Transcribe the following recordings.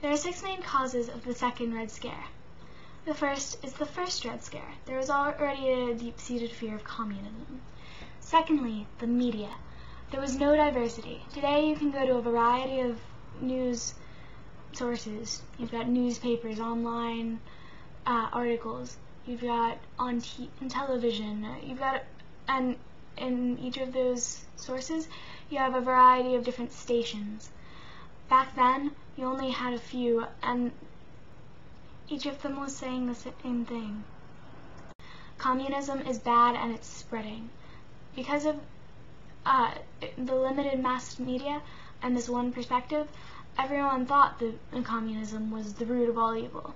There are 6 main causes of the Second Red Scare. The first is the first Red Scare. There was already a deep-seated fear of communism. Secondly, the media. There was no diversity. Today you can go to a variety of news sources. You've got newspapers, online articles. You've got on television. And in each of those sources, you have a variety of different stations. Back then, you only had a few, and each of them was saying the same thing. Communism is bad and it's spreading. Because of the limited mass media and this one perspective, everyone thought that communism was the root of all evil,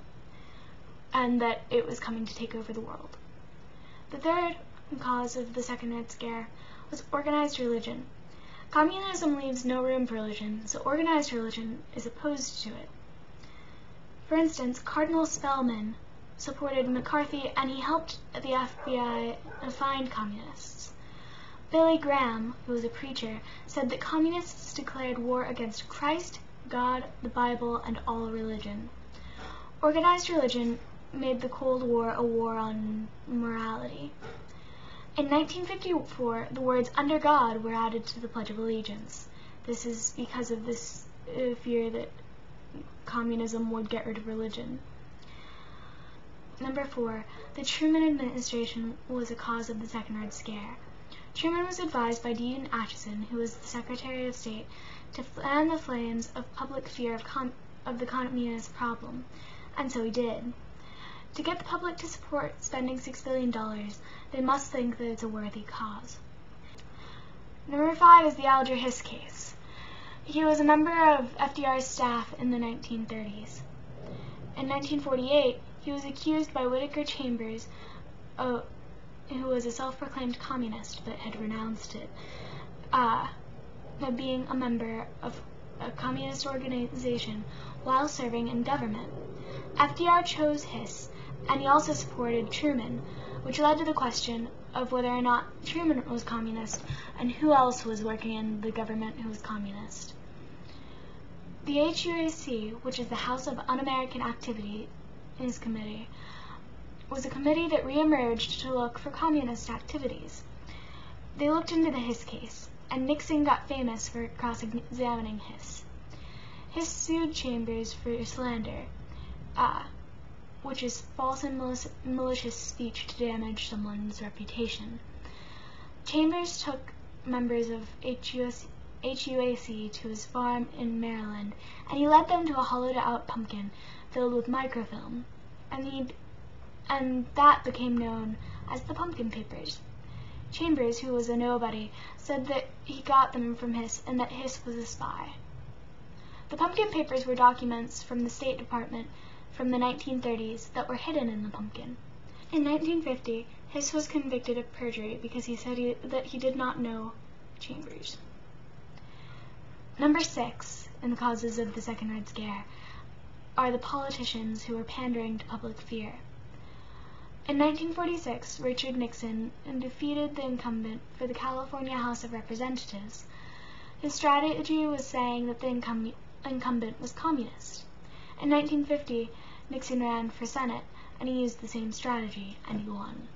and that it was coming to take over the world. The third cause of the Second Red Scare was organized religion. Communism leaves no room for religion, so organized religion is opposed to it. For instance, Cardinal Spellman supported McCarthy, and he helped the FBI find communists. Billy Graham, who was a preacher, said that communists declared war against Christ, God, the Bible, and all religion. Organized religion made the Cold War a war on morality. In 1954, the words "under God" were added to the Pledge of Allegiance. This is because of this fear that communism would get rid of religion. Number 4, the Truman administration was a cause of the Second Red Scare. Truman was advised by Dean Acheson, who was the Secretary of State, to fan the flames of public fear of the communist problem, and so he did. To get the public to support spending $6 billion, they must think that it's a worthy cause. Number 5 is the Alger Hiss case. He was a member of FDR's staff in the 1930s. In 1948, he was accused by Whittaker Chambers, who was a self-proclaimed communist but had renounced it, of being a member of a communist organization while serving in government. FDR chose Hiss, and he also supported Truman, which led to the question of whether or not Truman was communist and who else was working in the government who was communist. The HUAC, which is the House of Un-American Activities Committee, was a committee that reemerged to look for communist activities. They looked into the Hiss case, and Nixon got famous for cross-examining Hiss. Hiss sued Chambers for slander, which is false and malicious speech to damage someone's reputation. Chambers took members of HUAC to his farm in Maryland, and he led them to a hollowed-out pumpkin filled with microfilm, and that became known as the Pumpkin Papers. Chambers, who was a nobody, said that he got them from Hiss and that Hiss was a spy. The Pumpkin Papers were documents from the State Department from the 1930s that were hidden in the pumpkin. In 1950, Hiss was convicted of perjury because he said that he did not know Chambers. Number 6 in the causes of the Second Red Scare are the politicians who were pandering to public fear. In 1946, Richard Nixon defeated the incumbent for the California House of Representatives. His strategy was saying that the incumbent was communist. In 1950, Nixon ran for Senate, and he used the same strategy, and he won.